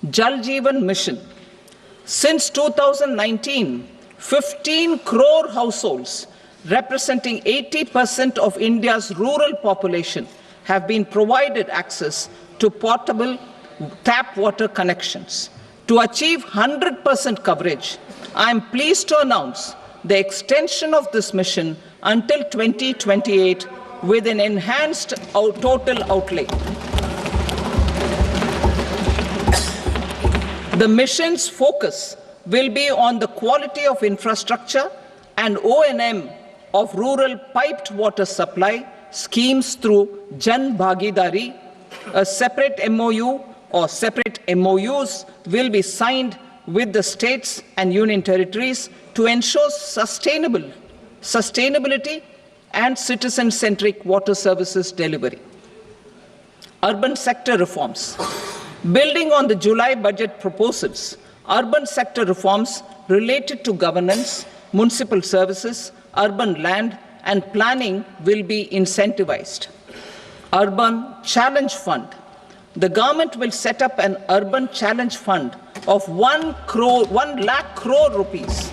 Jal Jeevan Mission. Since 2019, 15 crore households representing 80% of India's rural population have been provided access to portable tap water connections. To achieve 100% coverage, I am pleased to announce the extension of this mission until 2028 with an enhanced total outlay. The mission's focus will be on the quality of infrastructure and O&M of rural piped water supply schemes through Jan Bhagidari. A separate MOU or separate MOUs will be signed with the states and union territories to ensure sustainability and citizen-centric water services delivery. Urban sector reforms. Building on the July budget proposals, urban sector reforms related to governance, municipal services, urban land and planning will be incentivized. Urban Challenge Fund. The government will set up an urban challenge fund of 1 lakh crore rupees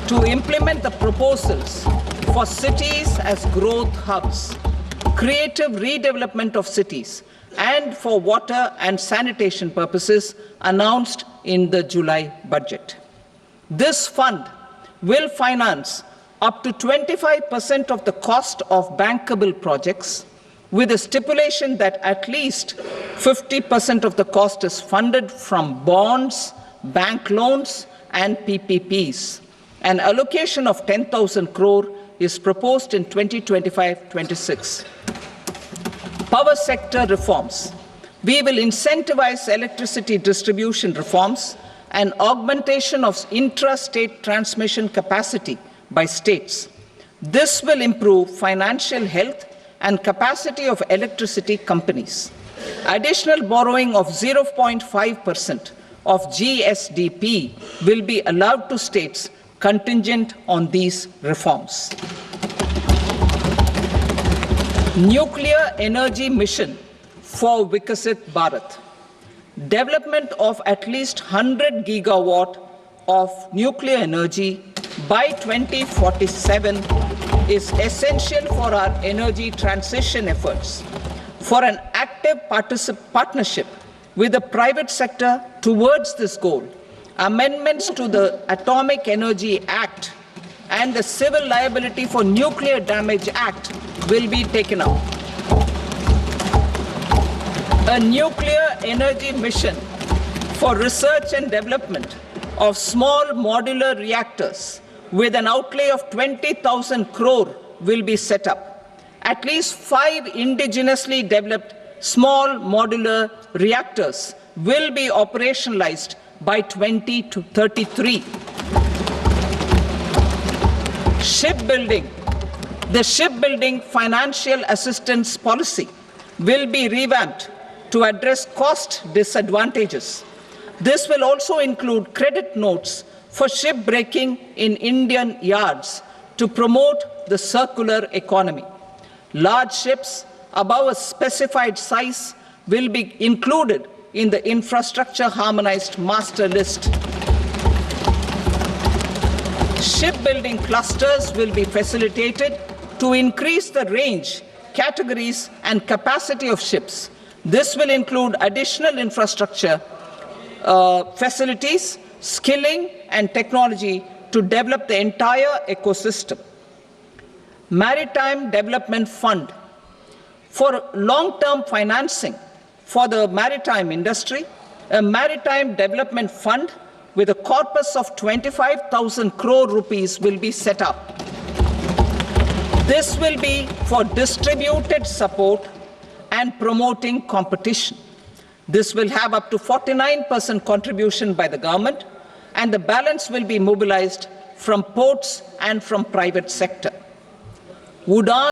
to implement the proposals for cities as growth hubs, creative redevelopment of cities, and for water and sanitation purposes announced in the July budget. This fund will finance up to 25% of the cost of bankable projects, with a stipulation that at least 50% of the cost is funded from bonds, bank loans, and PPPs. An allocation of 10,000 crore is proposed in 2025-26. Power sector reforms. We will incentivize electricity distribution reforms and augmentation of intra-state transmission capacity by states. This will improve financial health and capacity of electricity companies. Additional borrowing of 0.5% of GSDP will be allowed to states contingent on these reforms. Nuclear energy mission for Vikasit Bharat. Development of at least 100 gigawatt of nuclear energy by 2047 is essential for our energy transition efforts. For an active partnership with the private sector towards this goal, amendments to the Atomic Energy Act and the Civil Liability for Nuclear Damage Act will be taken up. A nuclear energy mission for research and development of small modular reactors with an outlay of 20,000 crore will be set up. At least 5 indigenously developed small modular reactors will be operationalized by 2033. Shipbuilding. The shipbuilding financial assistance policy will be revamped to address cost disadvantages. This will also include credit notes for shipbreaking in Indian yards to promote the circular economy. Large ships above a specified size will be included in the infrastructure harmonized master list. Shipbuilding clusters will be facilitated to increase the range, categories, and capacity of ships. This will include additional infrastructure, facilities, skilling, and technology to develop the entire ecosystem. Maritime Development Fund. For long-term financing for the maritime industry, a Maritime Development Fund with a corpus of 25,000 crore rupees will be set up. This will be for distributed support and promoting competition. This will have up to 49% contribution by the government, and the balance will be mobilized from ports and from private sector. Udaan